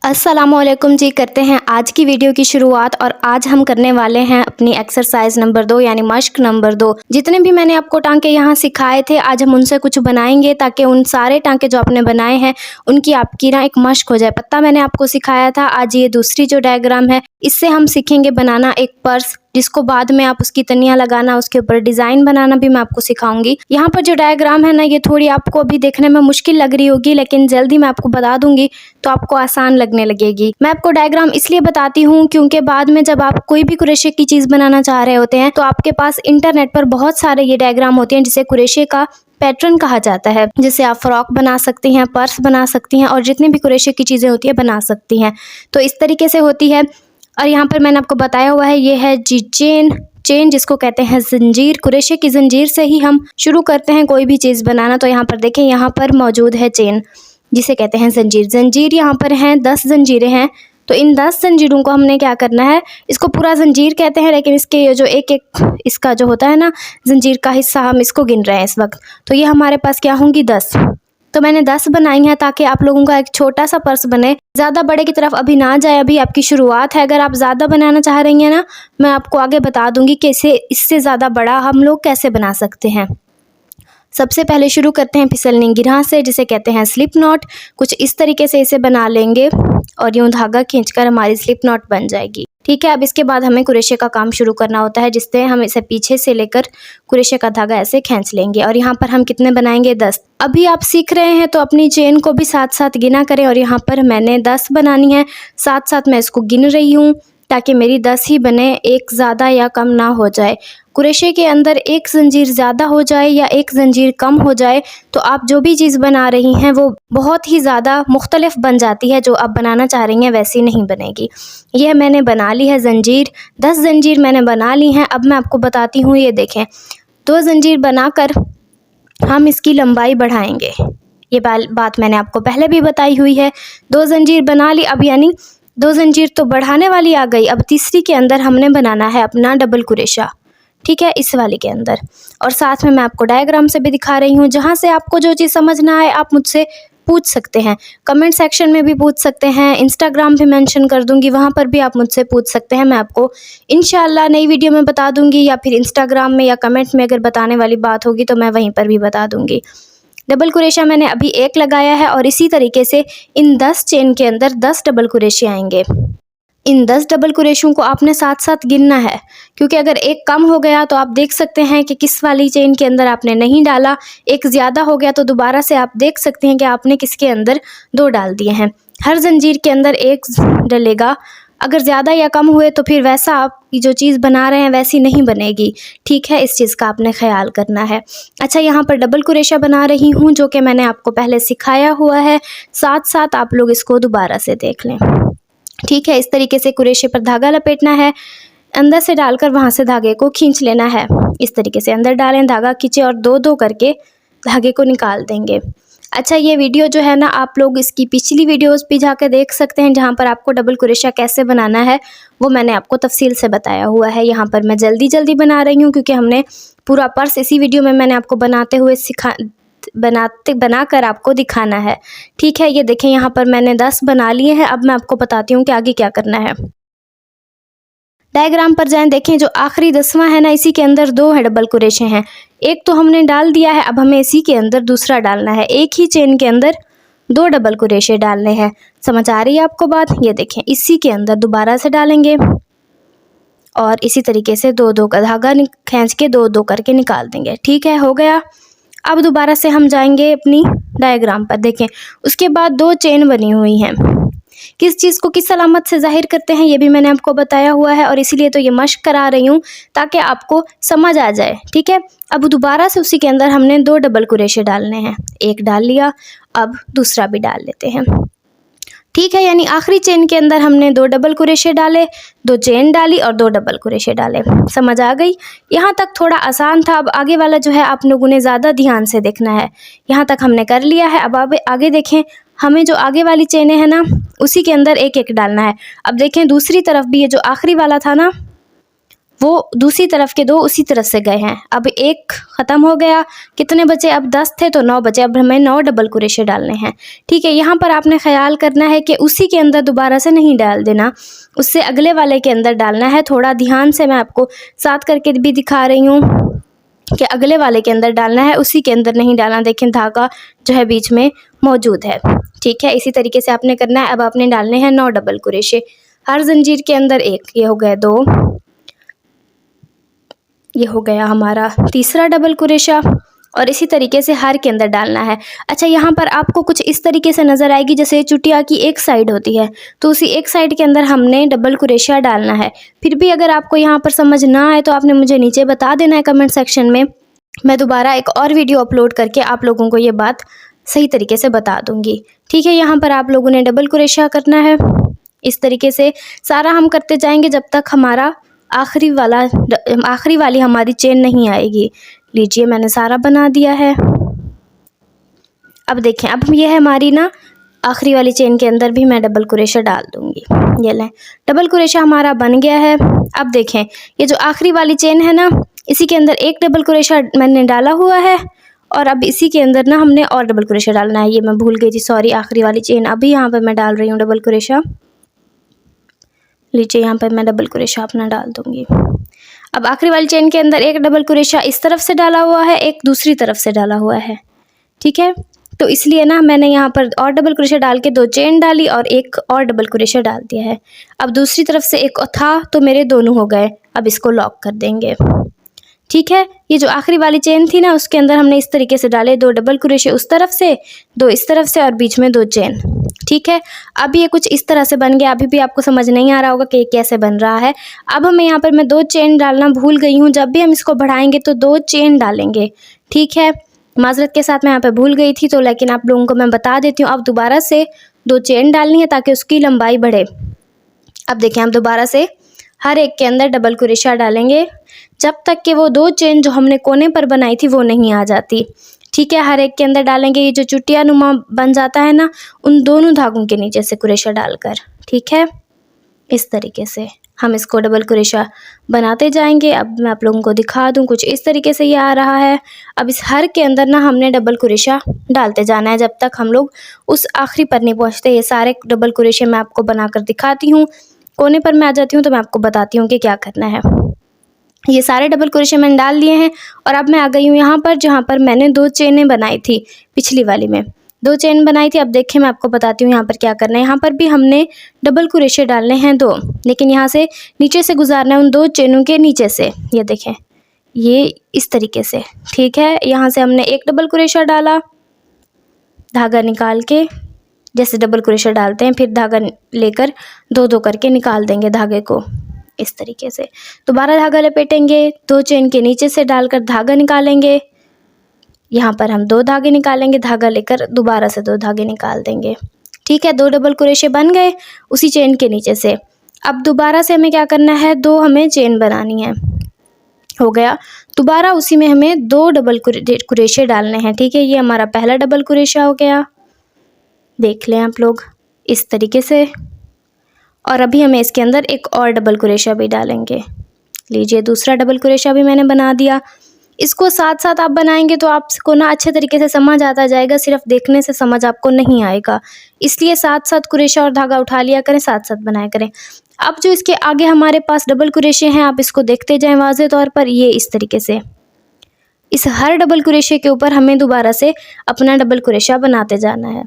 अस्सलामुअलैकुम जी। करते हैं आज की वीडियो की शुरुआत और आज हम करने वाले हैं अपनी एक्सरसाइज नंबर 2 यानी मश्क नंबर 2। जितने भी मैंने आपको टांके यहाँ सिखाए थे आज हम उनसे कुछ बनाएंगे ताकि उन सारे टांके जो आपने बनाए हैं उनकी आपकी ना एक मश्क हो जाए। पत्ता मैंने आपको सिखाया था, आज ये दूसरी जो डायग्राम है इससे हम सीखेंगे बनाना एक पर्स, जिसको बाद में आप उसकी तनिया लगाना, उसके ऊपर डिज़ाइन बनाना भी मैं आपको सिखाऊंगी। यहाँ पर जो डायग्राम है ना ये थोड़ी आपको अभी देखने में मुश्किल लग रही होगी, लेकिन जल्दी मैं आपको बता दूंगी तो आपको आसान लगने लगेगी। मैं आपको डायग्राम इसलिए बताती हूँ क्योंकि बाद में जब आप कोई भी कुरेशे की चीज़ बनाना चाह रहे होते हैं तो आपके पास इंटरनेट पर बहुत सारे ये डायग्राम होते हैं जिसे कुरेशे का पैटर्न कहा जाता है, जिससे आप फ्रॉक बना सकती हैं, पर्स बना सकती हैं और जितनी भी कुरेशे की चीज़ें होती है बना सकती हैं। तो इस तरीके से होती है। और यहाँ पर मैंने आपको बताया हुआ है ये है जी चेन जिसको कहते हैं जंजीर। कुरेशे की जंजीर से ही हम शुरू करते हैं कोई भी चीज़ बनाना। तो यहाँ पर देखें, यहाँ पर मौजूद है चेन जिसे कहते हैं जंजीर। जंजीर यहाँ पर हैं 10 जंजीरें हैं। तो इन 10 जंजीरों को हमने क्या करना है, इसको पूरा जंजीर कहते हैं, लेकिन इसके ये जो एक एक इसका जो होता है ना जंजीर का हिस्सा, हम इसको गिन रहे हैं इस वक्त। तो ये हमारे पास क्या होंगी 10। तो मैंने 10 बनाई हैं ताकि आप लोगों का एक छोटा सा पर्स बने, ज़्यादा बड़े की तरफ अभी ना जाए, अभी आपकी शुरुआत है। अगर आप ज़्यादा बनाना चाह रही हैं ना, मैं आपको आगे बता दूंगी कि इससे ज़्यादा बड़ा हम लोग कैसे बना सकते हैं। सबसे पहले शुरू करते हैं फिसलनी गिरहा से, जिसे कहते हैं स्लिप नॉट। कुछ इस तरीके से इसे बना लेंगे और यूँ धागा खींचकर हमारी स्लिप नॉट बन जाएगी। ठीक है, अब इसके बाद हमें कुरेशे का काम शुरू करना होता है, जिससे हम इसे पीछे से लेकर कुरेशे का धागा ऐसे खींच लेंगे। और यहाँ पर हम कितने बनाएंगे 10। अभी आप सीख रहे हैं तो अपनी चेन को भी साथ साथ गिना करें। और यहाँ पर मैंने 10 बनानी है, साथ साथ मैं इसको गिन रही हूँ ताकि मेरी 10 ही बने, एक ज़्यादा या कम ना हो जाए। कुरेशे के अंदर एक जंजीर ज़्यादा हो जाए या एक जंजीर कम हो जाए तो आप जो भी चीज़ बना रही हैं वो बहुत ही ज़्यादा मुख्तलिफ बन जाती है, जो आप बनाना चाह रही हैं वैसी नहीं बनेगी। यह मैंने बना ली है जंजीर, 10 जंजीर मैंने बना ली हैं। अब मैं आपको बताती हूँ, ये देखें 2 जंजीर बनाकर हम इसकी लंबाई बढ़ाएंगे। ये बात मैंने आपको पहले भी बताई हुई है। 2 जंजीर बना ली, अब यानी 2 जंजीर तो बढ़ाने वाली आ गई। अब तीसरी के अंदर हमने बनाना है अपना डबल कुरेशा। ठीक है, इस वाली के अंदर। और साथ में मैं आपको डायग्राम से भी दिखा रही हूँ। जहाँ से आपको जो चीज़ समझ ना आए आप मुझसे पूछ सकते हैं, कमेंट सेक्शन में भी पूछ सकते हैं, इंस्टाग्राम भी मेंशन कर दूंगी, वहाँ पर भी आप मुझसे पूछ सकते हैं। मैं आपको इंशाल्लाह नई वीडियो में बता दूंगी, या फिर इंस्टाग्राम में या कमेंट में अगर बताने वाली बात होगी तो मैं वहीं पर भी बता दूंगी। डबल कुरेशा मैंने अभी एक लगाया है और इसी तरीके से इन 10 चेन के अंदर 10 डबल कुरेशे आएंगे। इन 10 डबल कुरेशों को आपने साथ साथ गिनना है, क्योंकि अगर एक कम हो गया तो आप देख सकते हैं कि किस वाली चेन के अंदर आपने नहीं डाला, एक ज़्यादा हो गया तो दोबारा से आप देख सकते हैं कि आपने किसके अंदर 2 डाल दिए हैं। हर जंजीर के अंदर एक डलेगा। अगर ज़्यादा या कम हुए तो फिर वैसा आप जो चीज़ बना रहे हैं वैसी नहीं बनेगी। ठीक है, इस चीज़ का आपने ख्याल करना है। अच्छा, यहाँ पर डबल कुरेशा बना रही हूँ जो कि मैंने आपको पहले सिखाया हुआ है, साथ साथ आप लोग इसको दोबारा से देख लें। ठीक है, इस तरीके से कुरेशे पर धागा लपेटना है, अंदर से डालकर वहाँ से धागे को खींच लेना है। इस तरीके से अंदर डालें, धागा खींचे और 2-2 करके धागे को निकाल देंगे। अच्छा, ये वीडियो जो है ना आप लोग इसकी पिछली वीडियोस भी जाकर देख सकते हैं, जहाँ पर आपको डबल कुरेशा कैसे बनाना है वो मैंने आपको तफसील से बताया हुआ है। यहाँ पर मैं जल्दी जल्दी बना रही हूँ क्योंकि हमने पूरा पर्स इसी वीडियो में मैंने आपको बनाते हुए बनाकर आपको दिखाना है। ठीक है, ये देखें यहाँ पर मैंने 10 बना लिए हैं। अब मैं आपको बताती हूँ कि आगे क्या करना है। डायग्राम पर जाएं, देखें जो आखिरी 10वां है ना इसी के अंदर 2 है डबल कुरेशे हैं। एक तो हमने डाल दिया है, अब हमें इसी के अंदर दूसरा डालना है। एक ही चेन के अंदर 2 डबल कुरेशे डालने हैं। समझ आ रही है आपको बात? ये देखें इसी के अंदर दोबारा से डालेंगे और इसी तरीके से 2-2 का धागा खींच के 2-2 करके निकाल देंगे। ठीक है, हो गया। अब दोबारा से हम जाएंगे अपनी डायग्राम पर, देखें उसके बाद 2 चेन बनी हुई हैं। किस चीज़ को किस अलामत से जाहिर करते हैं ये भी मैंने आपको बताया हुआ है, और इसीलिए तो ये मश्क करा रही हूँ ताकि आपको समझ आ जाए। ठीक है, अब दोबारा से उसी के अंदर हमने 2 डबल कुरेशे डालने हैं। एक डाल लिया, अब दूसरा भी डाल लेते हैं। ठीक है, यानी आखिरी चेन के अंदर हमने 2 डबल कुरेशे डाले, 2 चेन डाली और 2 डबल कुरेशे डाले। समझ आ गई? यहाँ तक थोड़ा आसान था। अब आगे वाला जो है आप लोगों ने ज़्यादा ध्यान से देखना है। यहाँ तक हमने कर लिया है। अब आगे देखें, हमें जो आगे वाली चेनें हैं ना उसी के अंदर एक एक डालना है। अब देखें दूसरी तरफ भी ये जो आखिरी वाला था ना, वो दूसरी तरफ के 2 उसी तरफ से गए हैं। अब एक ख़त्म हो गया, कितने बचे? अब 10 थे तो 9 बचे। अब हमें 9 डबल क्रोशे डालने हैं। ठीक है, यहाँ पर आपने ख्याल करना है कि उसी के अंदर दोबारा से नहीं डाल देना, उससे अगले वाले के अंदर डालना है। थोड़ा ध्यान से मैं आपको साथ करके भी दिखा रही हूँ कि अगले वाले के अंदर डालना है, उसी के अंदर नहीं डालना। देखें धागा जो है बीच में मौजूद है। ठीक है, इसी तरीके से आपने करना है। अब आपने डालने हैं 9 डबल क्रोशे, हर जंजीर के अंदर एक। ये हो गया 2, ये हो गया हमारा तीसरा डबल क्रोशा, और इसी तरीके से हर के अंदर डालना है। अच्छा, यहाँ पर आपको कुछ इस तरीके से नज़र आएगी जैसे चुटिया की एक साइड होती है, तो उसी एक साइड के अंदर हमने डबल क्रोशा डालना है। फिर भी अगर आपको यहाँ पर समझ ना आए तो आपने मुझे नीचे बता देना है कमेंट सेक्शन में। मैं दोबारा एक और वीडियो अपलोड करके आप लोगों को ये बात सही तरीके से बता दूँगी। ठीक है, यहाँ पर आप लोगों ने डबल क्रोशा करना है। इस तरीके से सारा हम करते जाएंगे जब तक हमारा आखिरी वाली हमारी चेन नहीं आएगी। लीजिए, मैंने सारा बना दिया है। अब देखें, अब ये है हमारी ना आखिरी वाली चेन के अंदर भी मैं डबल क्रोशा डाल दूंगी। ये लें, डबल क्रोशा हमारा बन गया है। अब देखें, ये जो आखिरी वाली चेन है ना, इसी के अंदर एक डबल क्रोशा मैंने डाला हुआ है, और अब इसी के अंदर ना हमने और डबल क्रोशा डालना है। ये मैं भूल गई थी, सॉरी। आखिरी वाली चेन अभी यहाँ पर मैं डाल रही हूँ डबल क्रोशा। लीजिए, यहाँ पर मैं डबल क्रोशा अपना डाल दूंगी। अब आखिरी वाली चेन के अंदर एक डबल क्रोशा इस तरफ से डाला हुआ है, एक दूसरी तरफ से डाला हुआ है। ठीक है, तो इसलिए ना मैंने यहाँ पर और डबल क्रोशा डाल के 2 चेन डाली और एक और डबल क्रोशा डाल दिया है। अब दूसरी तरफ से एक था तो मेरे दोनों हो गए। अब इसको लॉक कर देंगे। ठीक है, ये जो आखिरी वाली चेन थी ना, उसके अंदर हमने इस तरीके से डाले 2 डबल क्रोशे उस तरफ से, 2 इस तरफ से, और बीच में 2 चेन। ठीक है, अब ये कुछ इस तरह से बन गया। अभी भी आपको समझ नहीं आ रहा होगा कि ये कैसे बन रहा है। अब हमें यहाँ पर मैं 2 चेन डालना भूल गई हूँ। जब भी हम इसको बढ़ाएंगे तो 2 चेन डालेंगे। ठीक है, माजरत के साथ मैं यहाँ पर भूल गई थी, तो लेकिन आप लोगों को मैं बता देती हूँ। अब दोबारा से 2 चेन डालनी है ताकि उसकी लंबाई बढ़े। अब देखें, हम दोबारा से हर एक के अंदर डबल क्रोशा डालेंगे जब तक कि वो 2 चेन जो हमने कोने पर बनाई थी वो नहीं आ जाती। ठीक है, हर एक के अंदर डालेंगे। ये जो चुटिया नुमा बन जाता है ना, उन दोनों धागों के नीचे से क्रोशा डालकर। ठीक है, इस तरीके से हम इसको डबल क्रोशा बनाते जाएंगे। अब मैं आप लोगों को दिखा दूं, कुछ इस तरीके से ये आ रहा है। अब इस हर के अंदर ना हमने डबल क्रोशा डालते जाना है जब तक हम लोग उस आखिरी पर नहीं पहुँचते। ये सारे डबल क्रोशे मैं आपको बनाकर दिखाती हूँ। कोने पर मैं आ जाती हूँ तो मैं आपको बताती हूँ कि क्या करना है। ये सारे डबल क्रोशे मैंने डाल लिए हैं, और अब मैं आ गई हूँ यहाँ पर जहाँ पर मैंने 2 चेनें बनाई थी। पिछली वाली में 2 चेन बनाई थी। अब देखिए, मैं आपको बताती हूँ यहाँ पर क्या करना है। यहाँ पर भी हमने डबल क्रोशे डालने हैं 2, लेकिन यहाँ से नीचे से गुजारना है उन 2 चेनों के नीचे से। ये देखें, ये इस तरीके से। ठीक है, यहाँ से हमने एक डबल क्रोशा डाला, धागा निकाल के जैसे डबल क्रोशा डालते हैं, फिर धागा लेकर 2-2 करके निकाल देंगे धागे को। इस तरीके से दोबारा धागा लपेटेंगे, 2 चेन के नीचे से डालकर धागा निकालेंगे। यहाँ पर हम 2 धागे निकालेंगे, धागा लेकर दोबारा से 2 धागे निकाल देंगे। ठीक है, 2 डबल क्रोशे बन गए उसी चेन के नीचे से। अब दोबारा से हमें क्या करना है, 2 हमें चेन बनानी है। हो गया, दोबारा उसी में हमें 2 डबल क्रोशे डालने हैं। ठीक है, ये हमारा पहला डबल क्रोशा हो गया, देख लें आप लोग इस तरीके से। और अभी हमें इसके अंदर एक और डबल क्रोशा भी डालेंगे। लीजिए, दूसरा डबल क्रोशा भी मैंने बना दिया। इसको साथ साथ आप बनाएंगे तो आपको ना अच्छे तरीके से समझ आता जाएगा, सिर्फ देखने से समझ आपको नहीं आएगा। इसलिए साथ साथ क्रोशा और धागा उठा लिया करें, साथ साथ बनाया करें। अब जो इसके आगे हमारे पास डबल क्रोशे हैं, आप इसको देखते जाएं वाज़े तौर पर। ये इस तरीके से इस हर डबल क्रोशे के ऊपर हमें दोबारा से अपना डबल क्रोशा बनाते जाना है।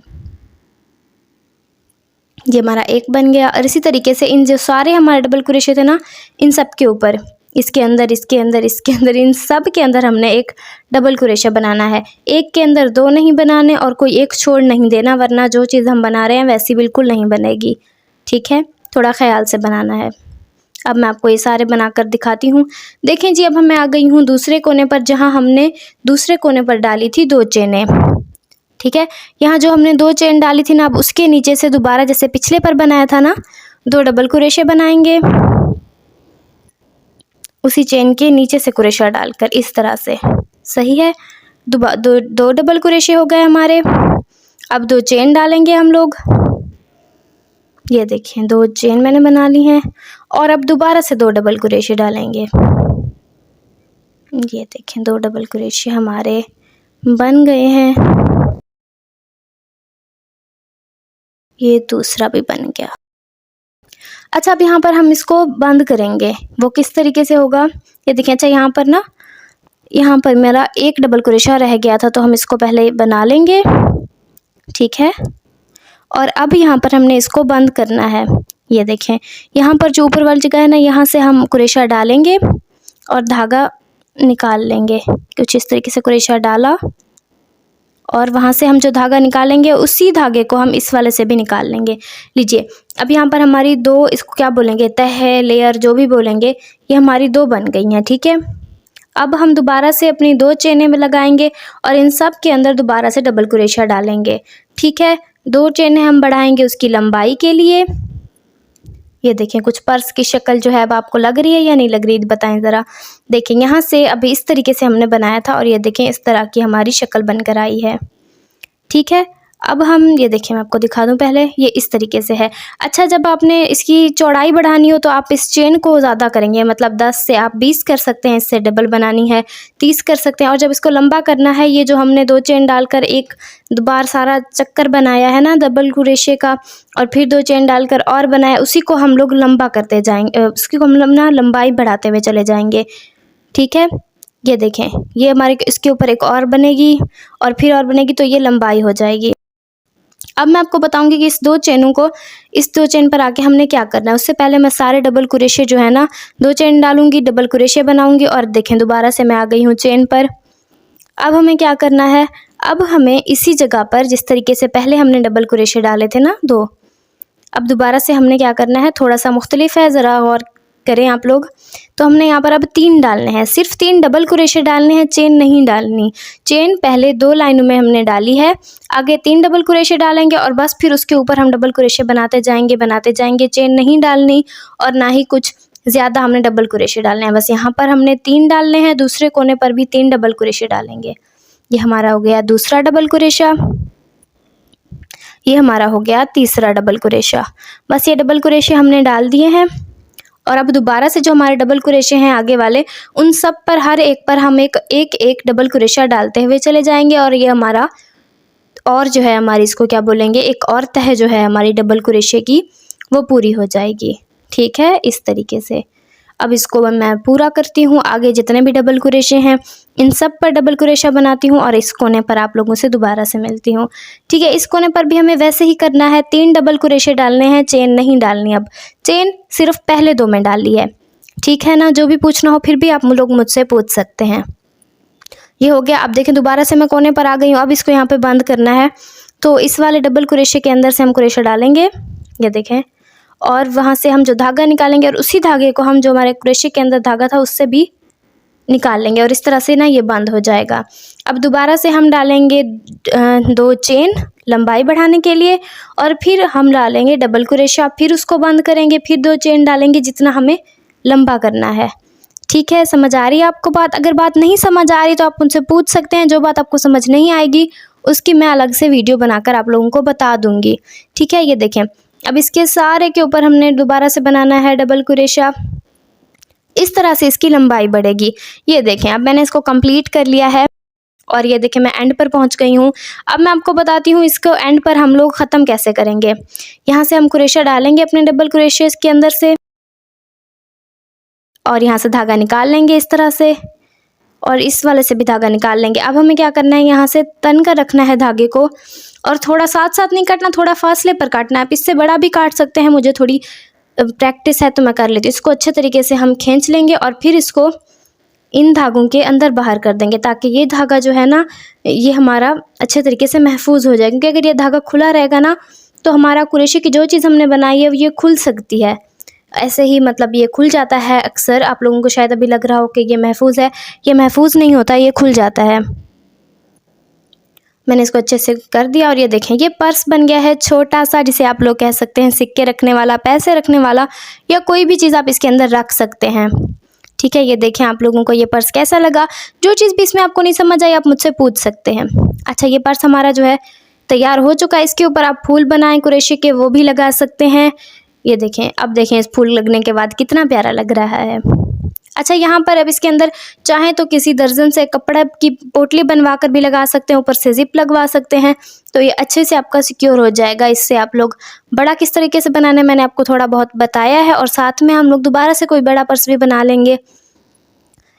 ये हमारा एक बन गया, और इसी तरीके से इन जो सारे हमारे डबल क्रोशे थे ना, इन सब के ऊपर, इसके अंदर, इसके अंदर, इसके अंदर, इन सब के अंदर हमने एक डबल क्रोशा बनाना है। एक के अंदर 2 नहीं बनाने और कोई एक छोड़ नहीं देना, वरना जो चीज़ हम बना रहे हैं वैसी बिल्कुल नहीं बनेगी। ठीक है, थोड़ा ख्याल से बनाना है। अब मैं आपको ये सारे बनाकर दिखाती हूँ। देखें जी, अब मैं आ गई हूँ दूसरे कोने पर, जहाँ हमने दूसरे कोने पर डाली थी 2 चेनें। ठीक है, यहाँ जो हमने 2 चेन डाली थी ना, अब उसके नीचे से दोबारा जैसे पिछले पर बनाया था ना, 2 डबल क्रोशे बनाएंगे उसी चेन के नीचे से क्रोशा डालकर, इस तरह से। सही है, 2 डबल क्रोशे हो गए हमारे। अब 2 चेन डालेंगे हम लोग, ये देखें 2 चेन मैंने बना ली हैं और अब दोबारा से 2 डबल क्रोशे डालेंगे। ये देखें 2 डबल क्रोशे हमारे बन गए हैं। ये दूसरा भी बन गया। अच्छा, अब यहाँ पर हम इसको बंद करेंगे। वो किस तरीके से होगा ये देखें। अच्छा, यहाँ पर ना, यहाँ पर मेरा एक डबल क्रोशा रह गया था, तो हम इसको पहले बना लेंगे, ठीक है। और अब यहाँ पर हमने इसको बंद करना है। ये देखें यहाँ पर जो ऊपर वाली जगह है ना, यहाँ से हम क्रोशा डालेंगे और धागा निकाल लेंगे। कुछ इस तरीके से क्रोशा डाला और वहाँ से हम जो धागा निकालेंगे उसी धागे को हम इस वाले से भी निकाल लेंगे। लीजिए, अब यहाँ पर हमारी 2, इसको क्या बोलेंगे, तह, लेयर, जो भी बोलेंगे, ये हमारी 2 बन गई हैं, ठीक है। अब हम दोबारा से अपनी 2 चेनें में लगाएंगे और इन सब के अंदर दोबारा से डबल क्रोशा डालेंगे, ठीक है। 2 चेनें हम बढ़ाएंगे उसकी लंबाई के लिए। ये देखें कुछ पर्स की शक्ल जो है अब आपको लग रही है या नहीं लग रही, बताएं ज़रा। देखें यहाँ से अभी इस तरीके से हमने बनाया था और ये देखें इस तरह की हमारी शक्ल बनकर आई है, ठीक है। अब हम ये देखें, मैं आपको दिखा दूं पहले, ये इस तरीके से है। अच्छा, जब आपने इसकी चौड़ाई बढ़ानी हो तो आप इस चेन को ज़्यादा करेंगे, मतलब 10 से आप 20 कर सकते हैं, इससे डबल बनानी है 30 कर सकते हैं। और जब इसको लंबा करना है, ये जो हमने 2 चेन डालकर एक बार सारा चक्कर बनाया है ना डबल क्रोशे का, और फिर 2 चेन डालकर और बनाया, उसी को हम लोग लंबा करते जाएंगे, उसकी को हम ना लंबाई बढ़ाते हुए चले जाएंगे, ठीक है। ये देखें, ये हमारे इसके ऊपर एक और बनेगी और फिर और बनेगी, तो ये लंबाई हो जाएगी। अब मैं आपको बताऊंगी कि इस 2 चेनों को, इस 2 चेन पर आके हमने क्या करना है। उससे पहले मैं सारे डबल क्रोशे जो है ना, 2 चेन डालूंगी, डबल क्रोशे बनाऊंगी और देखें दोबारा से मैं आ गई हूँ चेन पर। अब हमें क्या करना है, अब हमें इसी जगह पर जिस तरीके से पहले हमने डबल क्रोशे डाले थे ना 2, अब दोबारा से हमने क्या करना है, थोड़ा सा मुख्तलिफ है, ज़रा और करें आप लोग। तो हमने यहाँ पर अब 3 डालने हैं, सिर्फ 3 डबल क्रोशे डालने हैं, चेन नहीं डालनी। चेन पहले 2 लाइनों में हमने डाली है, आगे 3 डबल क्रोशे डालेंगे और बस फिर उसके ऊपर हम डबल क्रोशे बनाते जाएंगे, चेन नहीं डालनी और ना ही कुछ ज़्यादा हमने डबल क्रोशे डालने हैं। बस यहाँ पर हमने 3 डालने हैं, दूसरे कोने पर भी 3 डबल क्रोशे डालेंगे। ये हमारा हो गया दूसरा डबल क्रोशा, ये हमारा हो गया तीसरा डबल क्रोशा। बस ये डबल क्रोशे हमने डाल दिए हैं और अब दोबारा से जो हमारे डबल क्रोशे हैं आगे वाले, उन सब पर हर एक पर हम एक डबल क्रोशा डालते हुए चले जाएंगे और ये हमारा, और जो है हमारी इसको क्या बोलेंगे, एक और तह जो है हमारी डबल क्रोशे की, वो पूरी हो जाएगी, ठीक है, इस तरीके से। अब इसको मैं पूरा करती हूँ, आगे जितने भी डबल क्रोशे हैं इन सब पर डबल क्रोशा बनाती हूँ और इस कोने पर आप लोगों से दोबारा से मिलती हूँ, ठीक है। इस कोने पर भी हमें वैसे ही करना है, 3 डबल क्रोशे डालने हैं, चेन नहीं डालनी। अब चेन सिर्फ पहले 2 में डाली है, ठीक है ना। जो भी पूछना हो फिर भी आप लोग मुझसे पूछ सकते हैं। ये हो गया। अब देखें दोबारा से मैं कोने पर आ गई हूँ। अब इसको यहाँ पे बंद करना है, तो इस वाले डबल क्रोशे के अंदर से हम क्रोशा डालेंगे, ये देखें, और वहाँ से हम जो धागा निकालेंगे और उसी धागे को हम जो हमारे क्रोशे के अंदर धागा था उससे भी निकाल लेंगे और इस तरह से ना ये बंद हो जाएगा। अब दोबारा से हम डालेंगे 2 चेन लंबाई बढ़ाने के लिए और फिर हम डालेंगे डबल क्रोशा, फिर उसको बंद करेंगे, फिर 2 चेन डालेंगे जितना हमें लंबा करना है, ठीक है। समझ आ रही है आपको बात? अगर बात नहीं समझ आ रही तो आप मुझसे पूछ सकते हैं। जो बात आपको समझ नहीं आएगी उसकी मैं अलग से वीडियो बनाकर आप लोगों को बता दूंगी, ठीक है। ये देखें, अब इसके सारे के ऊपर हमने दोबारा से बनाना है डबल क्रोशा, इस तरह से इसकी लंबाई बढ़ेगी। ये देखें, अब मैंने इसको कंप्लीट कर लिया है और ये देखें मैं एंड पर पहुंच गई हूँ। अब मैं आपको बताती हूँ इसको एंड पर हम लोग ख़त्म कैसे करेंगे। यहाँ से हम क्रोशा डालेंगे अपने डबल क्रोशे के अंदर से और यहाँ से धागा निकाल लेंगे इस तरह से, और इस वाले से भी धागा निकाल लेंगे। अब हमें क्या करना है, यहाँ से तन कर रखना है धागे को और थोड़ा साथ साथ नहीं काटना, थोड़ा फासले पर काटना है। आप इससे बड़ा भी काट सकते हैं, मुझे थोड़ी प्रैक्टिस है तो मैं कर लेती हूँ। इसको अच्छे तरीके से हम खींच लेंगे और फिर इसको इन धागों के अंदर बाहर कर देंगे ताकि ये धागा जो है ना ये हमारा अच्छे तरीके से महफूज हो जाए, क्योंकि अगर ये धागा खुला रहेगा ना तो हमारा क्रोशे की जो चीज़ हमने बनाई है ये खुल सकती है। ऐसे ही मतलब ये खुल जाता है अक्सर, आप लोगों को शायद अभी लग रहा हो कि ये महफूज है, ये महफूज नहीं होता, ये खुल जाता है। मैंने इसको अच्छे से कर दिया और ये देखें ये पर्स बन गया है छोटा सा, जिसे आप लोग कह सकते हैं सिक्के रखने वाला, पैसे रखने वाला, या कोई भी चीज़ आप इसके अंदर रख सकते हैं, ठीक है। ये देखें आप लोगों को ये पर्स कैसा लगा। जो चीज़ भी इसमें आपको नहीं समझ आई आप मुझसे पूछ सकते हैं। अच्छा, ये पर्स हमारा जो है तैयार हो चुका है। इसके ऊपर आप फूल बनाएं कुरेशे के, वो भी लगा सकते हैं। ये देखें, अब देखें इस फूल लगने के बाद कितना प्यारा लग रहा है। अच्छा, यहाँ पर अब इसके अंदर चाहें तो किसी दर्जन से कपड़ा की पोटली बनवा कर भी लगा सकते हैं, ऊपर से जिप लगवा सकते हैं, तो ये अच्छे से आपका सिक्योर हो जाएगा। इससे आप लोग बड़ा किस तरीके से बनाना है मैंने आपको थोड़ा बहुत बताया है, और साथ में हम लोग दोबारा से कोई बड़ा पर्स भी बना लेंगे।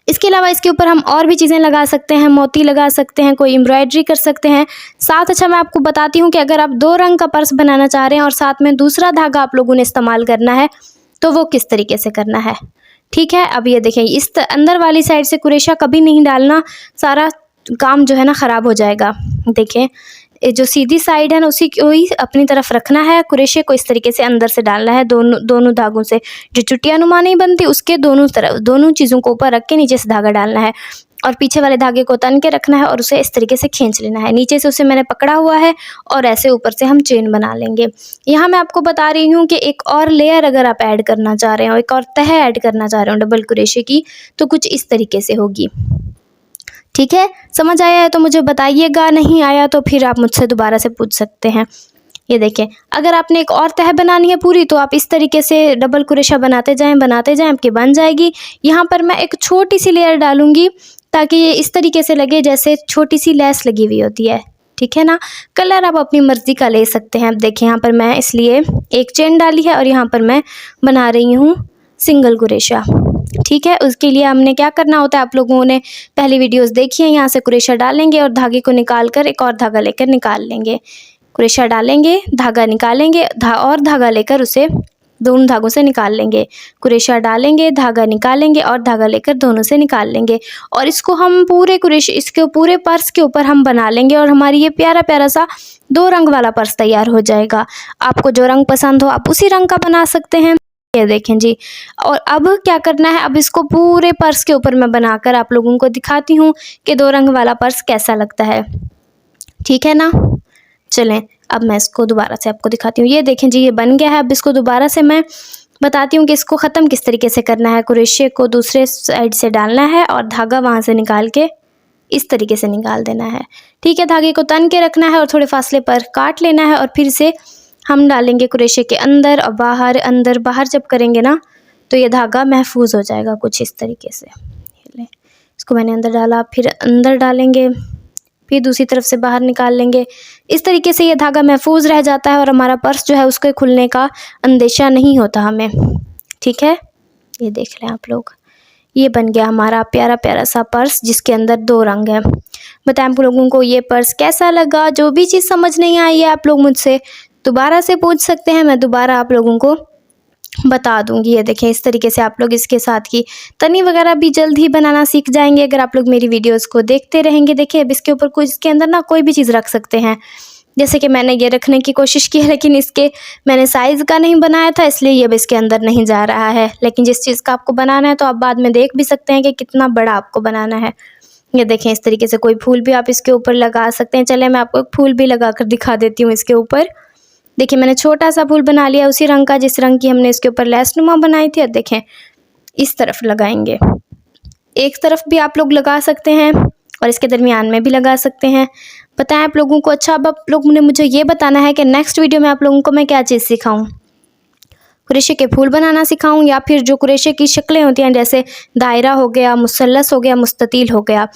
इसके अलावा इसके ऊपर हम और भी चीज़ें लगा सकते हैं, मोती लगा सकते हैं, कोई एम्ब्रॉयडरी कर सकते हैं साथ। अच्छा, मैं आपको बताती हूँ कि अगर आप 2 रंग का पर्स बनाना चाह रहे हैं और साथ में दूसरा धागा आप लोगों ने इस्तेमाल करना है, तो वो किस तरीके से करना है, ठीक है। अब ये देखें, इस अंदर वाली साइड से कुरेशा कभी नहीं डालना, सारा काम जो है ना ख़राब हो जाएगा। देखें, ये जो सीधी साइड है ना उसी को ही अपनी तरफ रखना है, कुरेशे को इस तरीके से अंदर से डालना है, दोनों धागों से। जो चुटिया नुमा नहीं बनती उसके दोनों तरफ, दोनों चीज़ों को ऊपर रख के नीचे से धागा डालना है, और पीछे वाले धागे को तन के रखना है और उसे इस तरीके से खींच लेना है। नीचे से उसे मैंने पकड़ा हुआ है और ऐसे ऊपर से हम चेन बना लेंगे। यहाँ मैं आपको बता रही हूँ कि एक और लेयर अगर आप ऐड करना चाह रहे हो, एक और तह ऐड करना चाह रहे हो डबल कुरेशे की, तो कुछ इस तरीके से होगी, ठीक है। समझ आया है तो मुझे बताइएगा, नहीं आया तो फिर आप मुझसे दोबारा से पूछ सकते हैं। ये देखें, अगर आपने एक और तह बनानी है पूरी, तो आप इस तरीके से डबल कुरेशा बनाते जाएं आपकी बन जाएगी। यहाँ पर मैं एक छोटी सी लेयर डालूंगी ताकि ये इस तरीके से लगे जैसे छोटी सी लेस लगी हुई होती है, ठीक है ना। कलर आप अपनी मर्ज़ी का ले सकते हैं। अब देखिए, यहाँ पर मैं इसलिए एक चेन डाली है और यहाँ पर मैं बना रही हूँ सिंगल कुरेशा, ठीक है। उसके लिए हमने क्या करना होता है, आप लोगों ने पहली वीडियोस देखी हैं। यहाँ से कुरेशा डालेंगे और धागे को निकाल कर एक और धागा लेकर निकाल लेंगे, कुरेशा डालेंगे, धागा निकालेंगे, और धागा लेकर उसे दोनों धागों से निकाल लेंगे, कुरेशा डालेंगे, धागा निकालेंगे और धागा लेकर दोनों से निकाल लेंगे। और इसको हम पूरे कुरेशे, इसके पूरे पर्स के ऊपर हम बना लेंगे और हमारी ये प्यारा प्यारा सा 2 रंग वाला पर्स तैयार हो जाएगा। आपको जो रंग पसंद हो आप उसी रंग का बना सकते हैं। ये देखें जी, और अब क्या करना है, अब इसको पूरे पर्स के ऊपर मैं बनाकर आप लोगों को दिखाती हूँ कि 2 रंग वाला पर्स कैसा लगता है, ठीक है ना। चलें, अब मैं इसको दोबारा से आपको दिखाती हूँ। ये देखें जी, ये बन गया है। अब इसको दोबारा से मैं बताती हूँ कि इसको ख़त्म किस तरीके से करना है। कुरेशे को दूसरे साइड से डालना है और धागा वहाँ से निकाल के इस तरीके से निकाल देना है, ठीक है। धागे को तन के रखना है और थोड़े फासले पर काट लेना है, और फिर से हम डालेंगे कुरेशे के अंदर और बाहर, अंदर बाहर जब करेंगे ना तो ये धागा महफूज हो जाएगा कुछ इस तरीके से। इसको मैंने अंदर डाला, फिर अंदर डालेंगे, फिर दूसरी तरफ से बाहर निकाल लेंगे। इस तरीके से ये धागा महफूज रह जाता है और हमारा पर्स जो है उसके खुलने का अंदेशा नहीं होता हमें, ठीक है। ये देख लें आप लोग, ये बन गया हमारा प्यारा प्यारा सा पर्स जिसके अंदर 2 रंग है। बताएं आप लोगों को ये पर्स कैसा लगा। जो भी चीज़ समझ नहीं आई है आप लोग मुझसे दोबारा से पूछ सकते हैं, मैं दोबारा आप लोगों को बता दूंगी। ये देखें, इस तरीके से आप लोग इसके साथ की तनी वगैरह भी जल्द ही बनाना सीख जाएंगे अगर आप लोग मेरी वीडियोस को देखते रहेंगे। देखिए, अब इसके ऊपर कुछ, इसके अंदर ना कोई भी चीज़ रख सकते हैं, जैसे कि मैंने ये रखने की कोशिश की है, लेकिन इसके मैंने साइज़ का नहीं बनाया था इसलिए ये अब इसके अंदर नहीं जा रहा है। लेकिन जिस चीज़ का आपको बनाना है तो आप बाद में देख भी सकते हैं कि कितना बड़ा आपको बनाना है। ये देखें, इस तरीके से कोई फूल भी आप इसके ऊपर लगा सकते हैं। चले, मैं आपको एक फूल भी लगा कर दिखा देती हूँ इसके ऊपर। देखिए, मैंने छोटा सा फूल बना लिया उसी रंग का जिस रंग की हमने इसके ऊपर लेस नुमा बनाई थी। और देखें, इस तरफ लगाएंगे, एक तरफ भी आप लोग लगा सकते हैं और इसके दरमियान में भी लगा सकते हैं। बताएं आप लोगों को। अच्छा, अब आप लोगों ने मुझे ये बताना है कि नेक्स्ट वीडियो में आप लोगों को मैं क्या चीज़ सिखाऊं, कुरेशे के फूल बनाना सिखाऊं या फिर जो कुरेशे की शक्लें होती हैं जैसे दायरा हो गया, मुसल्लस हो गया, मुस्ततील हो गया,